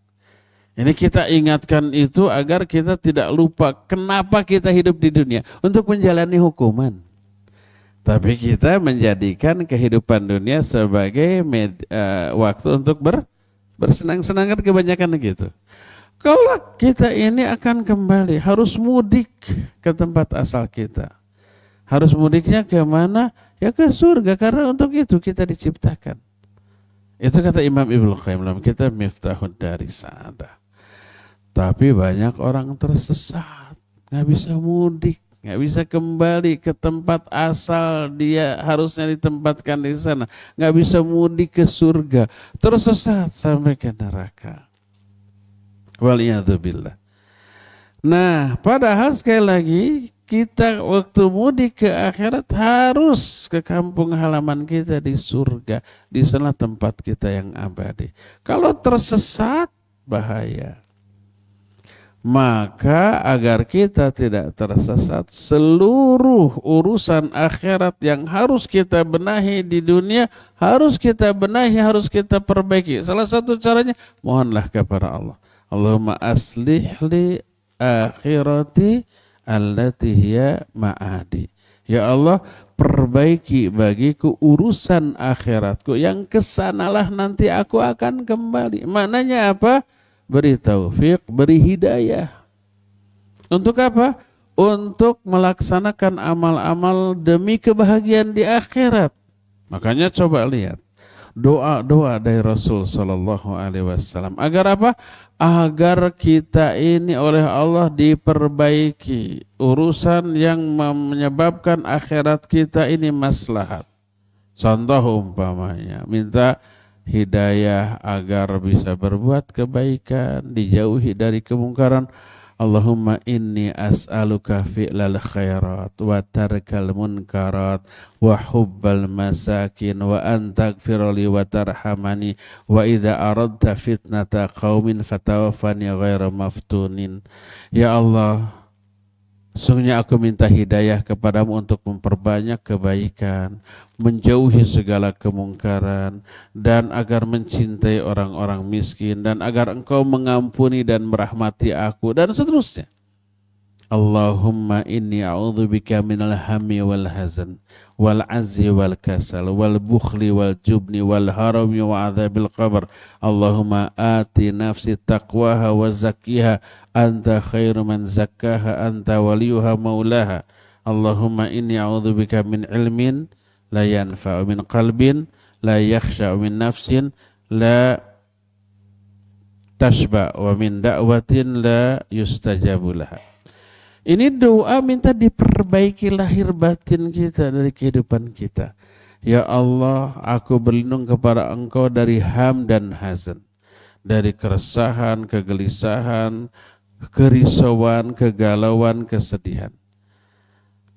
Ini kita ingatkan itu agar kita tidak lupa kenapa kita hidup di dunia. Untuk menjalani hukuman. Tapi kita menjadikan kehidupan dunia sebagai waktu untuk bersenang-senang, kan kebanyakan gitu. Kalau kita ini akan kembali, harus mudik ke tempat asal kita. Harus mudiknya ke mana? Ya ke surga, karena untuk itu kita diciptakan. Itu kata Imam Ibnu Qayyim dalam kitab Miftahud Daris Sa'adah. Tapi banyak orang tersesat, nggak bisa mudik, nggak bisa kembali ke tempat asal dia harusnya ditempatkan di sana, nggak bisa mudik ke surga, tersesat sampai ke neraka. Waliyadzubillah. Nah, padahal sekali lagi kita waktu mudik ke akhirat harus ke kampung halaman kita di surga, di sana tempat kita yang abadi. Kalau tersesat bahaya. Maka agar kita tidak tersesat, seluruh urusan akhirat yang harus kita benahi di dunia, harus kita benahi, harus kita perbaiki. Salah satu caranya, mohonlah kepada Allah. Allahumma aslih li akhirati allati hiya ma'adi. Ya Allah, perbaiki bagiku urusan akhiratku, yang kesanalah nanti aku akan kembali. Maknanya apa? Beri taufik, beri hidayah. Untuk apa? Untuk melaksanakan amal-amal demi kebahagiaan di akhirat. Makanya coba lihat doa-doa dari Rasul Sallallahu Alaihi Wasallam. Agar apa? Agar kita ini oleh Allah diperbaiki urusan yang menyebabkan akhirat kita ini maslahat. Contoh umpamanya, minta hidayah agar bisa berbuat kebaikan, dijauhi dari kemungkaran. Allahumma inni as'aluka fi'lal khairat wa tarkal munkarat wa hubbal masakin wa antaghfirli wa tarhamani wa idza aradta fitnata qaumin fatawaffani ghaira maftunin. Ya Allah, sungguhnya aku minta hidayah kepadamu untuk memperbanyak kebaikan, menjauhi segala kemungkaran, dan agar mencintai orang-orang miskin, dan agar engkau mengampuni dan merahmati aku, dan seterusnya. Allahumma inni a'udzubika minal hammi wal hazan, wal azzi wal kasal, wal bukhli wal jubni, wal harami wa adzabil qabr. Allahumma ati nafsi taqwaha wa zakkiha, anta khairu man zakkaha, anta waliyuha maulaha. Allahumma inni a'udzubika min ilmin la yanfa'u, min qalbin la yakhsha'u, min nafsin la tashba, wa min da'watin la yustajabu laha. Ini doa minta diperbaiki lahir batin kita dari kehidupan kita. Ya Allah, aku berlindung kepada Engkau dari ham dan hazan, dari keresahan, kegelisahan, kerisauan, kegalauan, kesedihan.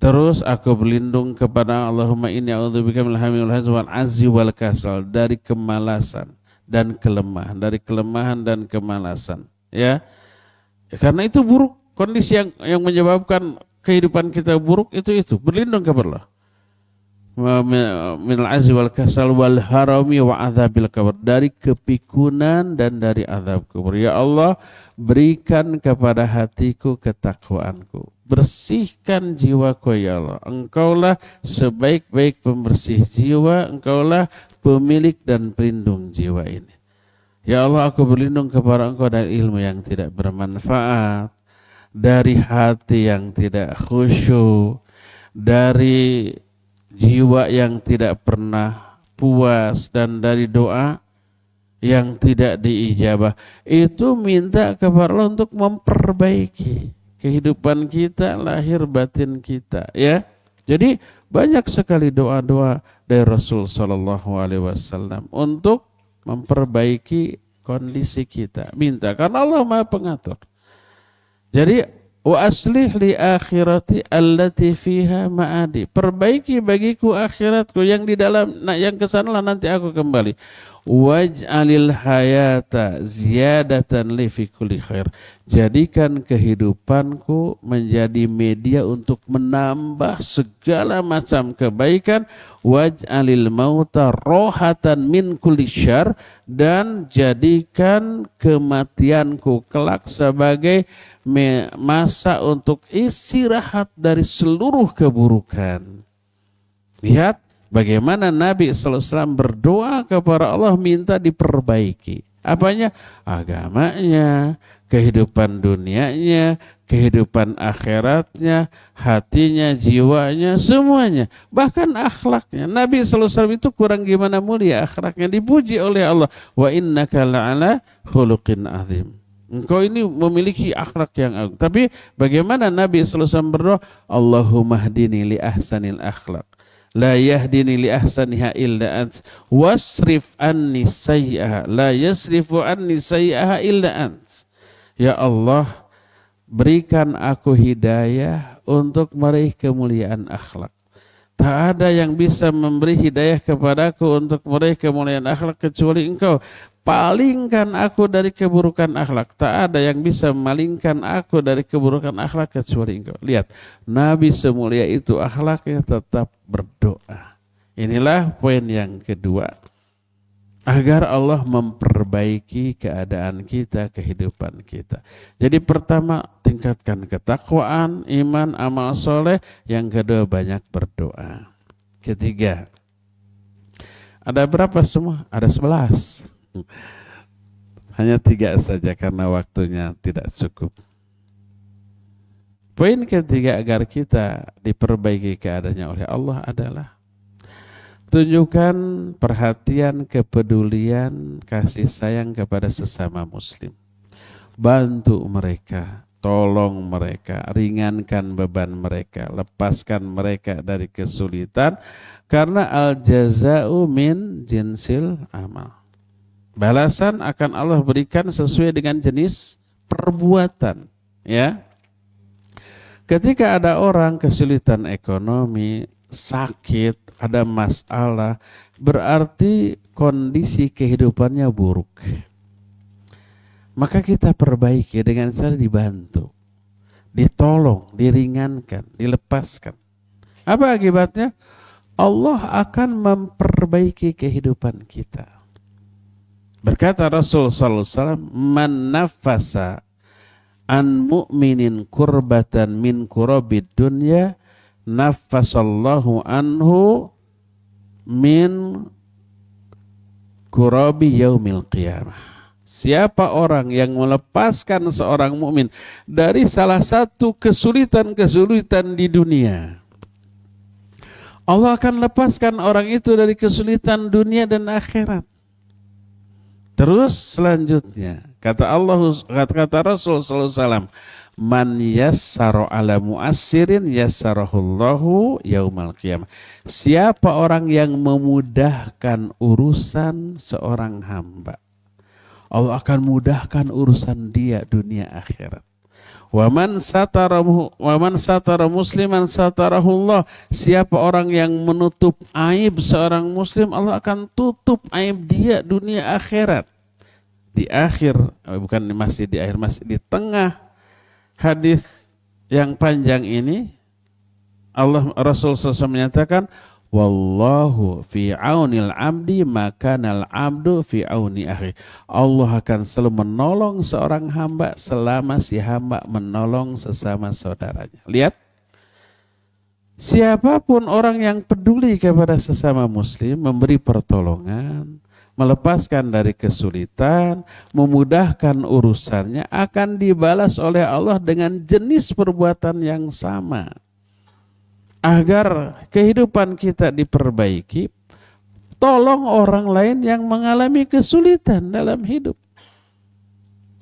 Terus aku berlindung kepada Allahumma inni a'udzubika minal hammi wal hazan wal azzi wal kasal, dari kemalasan dan kelemahan, dari kelemahan dan kemalasan. Ya, karena itu buruk. Kondisi yang menyebabkan kehidupan kita buruk itu berlindung kepada Allah. Minal azzi wal kasal wal harami wa adzabil qabr, dari kepikunan dan dari azab kubur. Ya Allah, berikan kepada hatiku ketakwaanku. Bersihkan jiwaku ya Allah. Engkaulah sebaik-baik pembersih jiwa, Engkaulah pemilik dan pelindung jiwa ini. Ya Allah, aku berlindung kepada Engkau dari ilmu yang tidak bermanfaat, dari hati yang tidak khusyuk, dari jiwa yang tidak pernah puas, dan dari doa yang tidak diijabah. Itu minta kepada Allah untuk memperbaiki kehidupan kita, lahir batin kita, ya. Jadi banyak sekali doa-doa dari Rasul Sallallahu Alaihi Wasallam untuk memperbaiki kondisi kita. Minta, karena Allah Maha Pengatur. Jadi Wa aslih li akhirati allati fiha ma'adi. Perbaiki bagiku akhiratku yang di dalam, yang kesanalah nanti aku kembali. Waj'alil hayata ziyadatan li fi kulli khair. Jadikan kehidupanku menjadi media untuk menambah segala macam kebaikan. Waj'alil mauta rohatan min kulli syarr. Dan jadikan kematianku kelak sebagai masa untuk istirahat dari seluruh keburukan. Lihat bagaimana Nabi SAW berdoa kepada Allah minta diperbaiki. Apanya? Agamanya, kehidupan dunianya, kehidupan akhiratnya, hatinya, jiwanya, semuanya. Bahkan akhlaknya. Nabi SAW itu kurang gimana mulia akhlaknya. Dipuji oleh Allah. Wa innaka la'ala khuluqin azim. Engkau ini memiliki akhlak yang agung. Tapi bagaimana Nabi SAW berdoa? Allahumma hdini li ahsanil akhlak. La yahdini li ahsaniha illa ant. Wasrif anni sayyaha. La yasrifu anni sayyaha illa ant. Ya Allah, berikan aku hidayah untuk meraih kemuliaan akhlak. Tak ada yang bisa memberi hidayah kepadaku untuk meraih kemuliaan akhlak kecuali Engkau. Palingkan aku dari keburukan akhlak. Tak ada yang bisa memalingkan aku dari keburukan akhlak kecuali Engkau. Lihat, Nabi semulia itu akhlaknya tetap berdoa. Inilah poin yang kedua. Agar Allah memperbaiki keadaan kita, kehidupan kita. Jadi pertama, tingkatkan ketakwaan, iman, amal soleh. Yang kedua, banyak berdoa. Ketiga, ada berapa semua? Ada 11. Hanya 3 saja karena waktunya tidak cukup. Poin ketiga agar kita diperbaiki keadaannya oleh Allah adalah tunjukkan perhatian, kepedulian, kasih sayang kepada sesama muslim. Bantu mereka, tolong mereka, ringankan beban mereka, lepaskan mereka dari kesulitan. Karena al-jaza'u min jinsil amal. Balasan akan Allah berikan sesuai dengan jenis perbuatan. Ya. Ketika ada orang kesulitan ekonomi, sakit, ada masalah, berarti kondisi kehidupannya buruk. Maka kita perbaiki dengan cara dibantu, ditolong, diringankan, dilepaskan. Apa akibatnya? Allah akan memperbaiki kehidupan kita. Berkata Rasul sallallahu alaihi wasallam, "Man nafasa an mu'minin kurbatan min kurabid dunya, nafasallahu anhu min kurabi yaumil qiyamah." Siapa orang yang melepaskan seorang mukmin dari salah satu kesulitan-kesulitan di dunia, Allah akan lepaskan orang itu dari kesulitan dunia dan akhirat. Terus selanjutnya kata Rasul sallallahu alaihi wasallam, man yassara ala mu'assirin yassarahullahu yaumal qiyamah. Siapa orang yang memudahkan urusan seorang hamba, Allah akan mudahkan urusan dia dunia akhirat. Wa man satara musliman satarahullah. Siapa orang yang menutup aib seorang muslim, Allah akan tutup aib dia dunia akhirat. Di akhir, bukan masih di akhir, masih di tengah hadis yang panjang ini, Rasul SAW menyatakan, wallahu fi aunil abdi makanal abdu fi auni akhi. Allah akan selalu menolong seorang hamba selama si hamba menolong sesama saudaranya. Lihat, siapapun orang yang peduli kepada sesama muslim, memberi pertolongan, melepaskan dari kesulitan, memudahkan urusannya, akan dibalas oleh Allah dengan jenis perbuatan yang sama. Agar kehidupan kita diperbaiki, tolong orang lain yang mengalami kesulitan dalam hidup.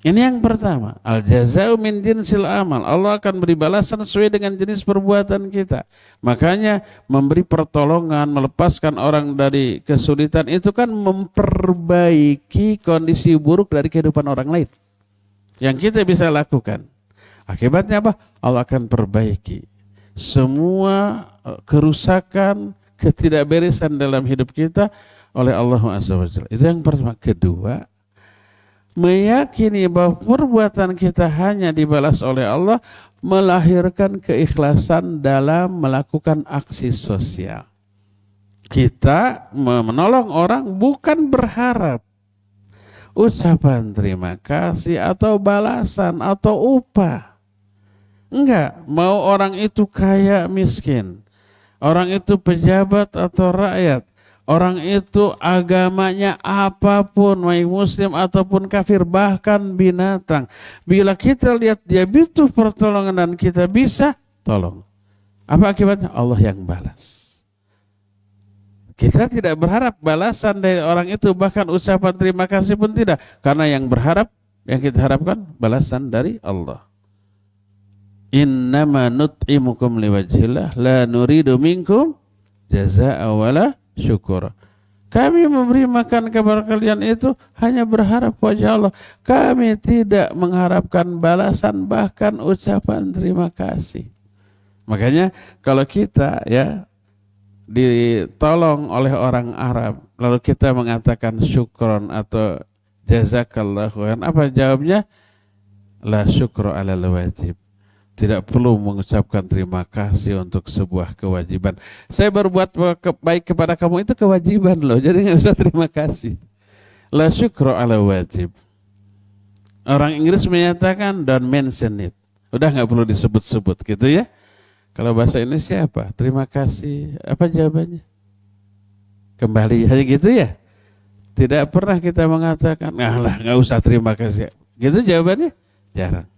Ini yang pertama, al-jaza'u min jinsil amal. Allah akan beri balasan sesuai dengan jenis perbuatan kita. Makanya memberi pertolongan, melepaskan orang dari kesulitan itu kan memperbaiki kondisi buruk dari kehidupan orang lain. Yang kita bisa lakukan. Akibatnya apa? Allah akan perbaiki semua kerusakan, ketidakberesan dalam hidup kita oleh Allah Azza wa Jalla. Itu yang pertama. Kedua, meyakini bahwa perbuatan kita hanya dibalas oleh Allah melahirkan keikhlasan dalam melakukan aksi sosial. Kita menolong orang bukan berharap ucapan terima kasih atau balasan atau upah. Enggak, mau orang itu kaya miskin, orang itu pejabat atau rakyat, orang itu agamanya apapun, baik muslim ataupun kafir, bahkan binatang. Bila kita lihat dia butuh pertolongan dan kita bisa tolong, apa akibatnya? Allah yang balas. Kita tidak berharap balasan dari orang itu, bahkan ucapan terima kasih pun tidak. Karena yang kita harapkan balasan dari Allah. Innama nut'imukum liwajhillah la nuridu minkum jazaa'a wala syukur. Kami memberi makan kepada kalian itu hanya berharap wajah Allah. Kami tidak mengharapkan balasan, bahkan ucapan terima kasih. Makanya kalau kita ya ditolong oleh orang Arab, lalu kita mengatakan syukron atau jazakallahu khairan, apa jawabnya? La syukru alal wajib. Tidak perlu mengucapkan terima kasih untuk sebuah kewajiban. Saya berbuat baik kepada kamu itu kewajiban loh, jadi nggak usah terima kasih. La syukru ala wajib. Orang Inggris menyatakan don't mention it. Udah nggak perlu disebut-sebut gitu ya. Kalau bahasa Indonesia apa? Terima kasih. Apa jawabannya? Kembali hanya gitu ya. Tidak pernah kita mengatakan, lah nggak usah terima kasih. Gitu jawabannya? Jarang.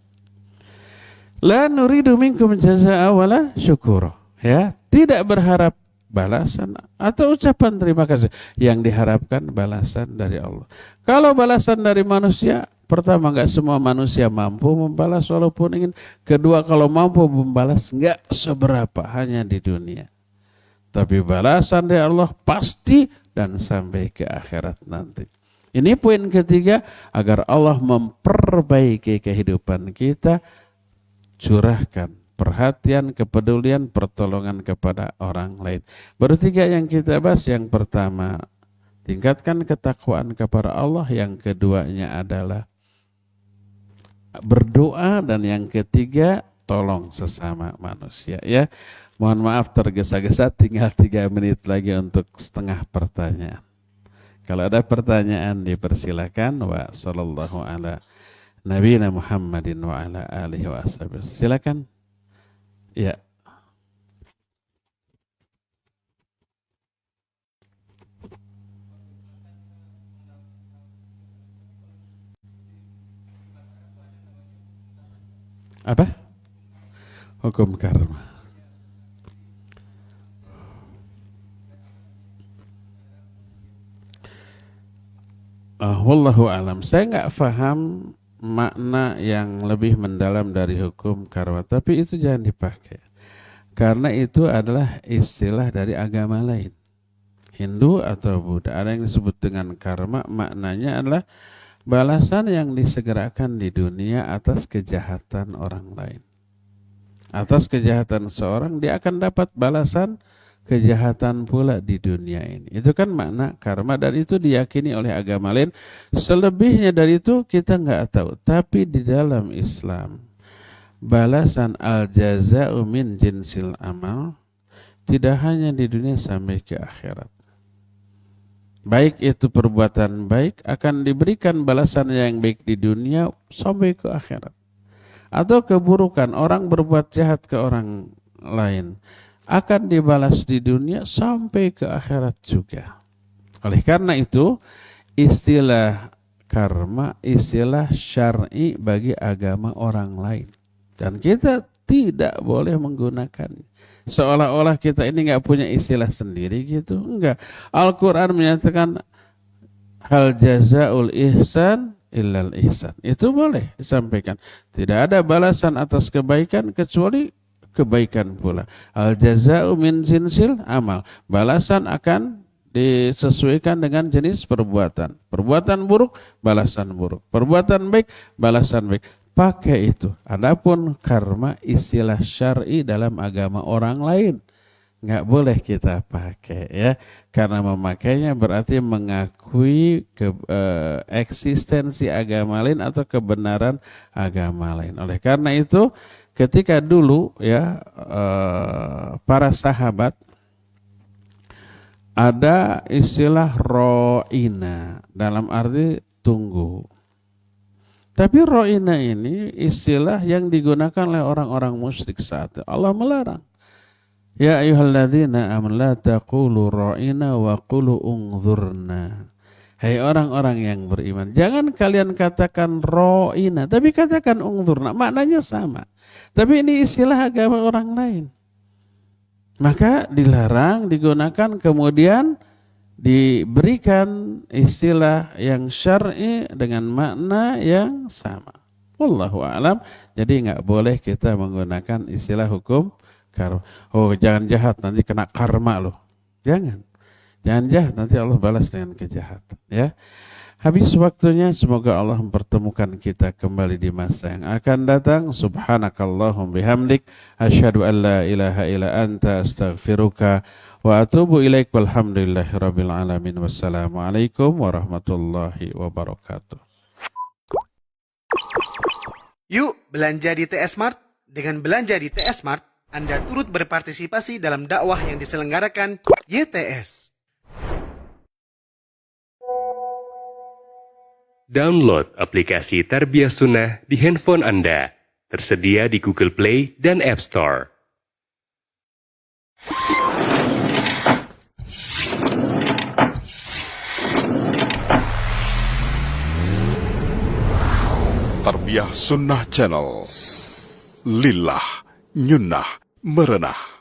La nuridu minkum jazaa'a wala syukura. Ya, tidak berharap balasan atau ucapan terima kasih. Yang diharapkan balasan dari Allah. Kalau balasan dari manusia, pertama enggak semua manusia mampu membalas walaupun ingin. Kedua, kalau mampu membalas enggak seberapa, hanya di dunia. Tapi balasan dari Allah pasti dan sampai ke akhirat nanti. Ini poin ketiga, agar Allah memperbaiki kehidupan kita. Curahkan perhatian, kepedulian, pertolongan kepada orang lain. Baru tiga yang kita bahas. Yang pertama, tingkatkan ketakwaan kepada Allah. Yang keduanya adalah berdoa. Dan yang ketiga, tolong sesama manusia. Ya, mohon maaf tergesa-gesa, tinggal 3 menit lagi untuk setengah pertanyaan. Kalau ada pertanyaan dipersilakan. Wa sallallahu ala Nabiyina Muhammadin wa ala alihi wa ashabihi. Silakan. Ya. Apa? Hukum karma. Wallahu alam. Saya nggak paham makna yang lebih mendalam dari hukum karma, tapi itu jangan dipakai. Karena itu adalah istilah dari agama lain. Hindu atau Buddha. Ada yang disebut dengan karma, maknanya adalah balasan yang disegerakan di dunia atas kejahatan orang lain. Atas kejahatan seorang, dia akan dapat balasan kejahatan pula di dunia ini. Itu kan makna karma, dan itu diyakini oleh agama lain. Selebihnya dari itu kita nggak tahu. Tapi di dalam Islam, balasan al-jaza'u min jinsil amal tidak hanya di dunia sampai ke akhirat. Baik itu perbuatan baik akan diberikan balasan yang baik di dunia sampai ke akhirat. Atau keburukan, orang berbuat jahat ke orang lain, akan dibalas di dunia sampai ke akhirat juga. Oleh karena itu, istilah karma, istilah syar'i bagi agama orang lain. Dan kita tidak boleh menggunakannya. Seolah-olah kita ini nggak punya istilah sendiri gitu. Enggak. Al-Quran menyatakan hal jazaul ihsan illal ihsan. Itu boleh disampaikan. Tidak ada balasan atas kebaikan kecuali kebaikan pula. Al jaza'u min jinsil amal. Balasan akan disesuaikan dengan jenis perbuatan. Perbuatan buruk, balasan buruk. Perbuatan baik, balasan baik. pakai itu. Adapun karma istilah syar'i dalam agama orang lain, nggak boleh kita pakai ya, karena memakainya berarti mengakui eksistensi agama lain atau kebenaran agama lain. Oleh karena itu ketika dulu ya para sahabat ada istilah ro'ina dalam arti tunggu. Tapi ro'ina ini istilah yang digunakan oleh orang-orang musyrik saat itu. Allah melarang. Ya ayyuhalladzina amanu la taqulu ra'ina wa qulu unzurna. Hai orang-orang yang beriman, jangan kalian katakan ra'ina, tapi katakan unzurna, maknanya sama. Tapi ini istilah agama orang lain. Maka dilarang digunakan, kemudian diberikan istilah yang syar'i dengan makna yang sama. Wallahu a'lam. Jadi enggak boleh kita menggunakan istilah hukum karma. Oh, jangan jahat nanti kena karma loh. Jangan jahat nanti Allah balas dengan kejahatan ya. Habis waktunya, semoga Allah mempertemukan kita kembali di masa yang akan datang. Subhanakallahum bihamdik asyhadu an la ilaha illa anta astaghfiruka wa atubu ilaik. Walhamdulillahirabbil alamin. Wassalamualaikum warahmatullahi wabarakatuh. Yuk belanja di TS Mart. Dengan belanja di TS Mart, Anda turut berpartisipasi dalam dakwah yang diselenggarakan YTS. Download aplikasi Tarbiyah Sunnah di handphone Anda. Tersedia di Google Play dan App Store. Tarbiyah Sunnah Channel. Lillah, nyunnah, merenah.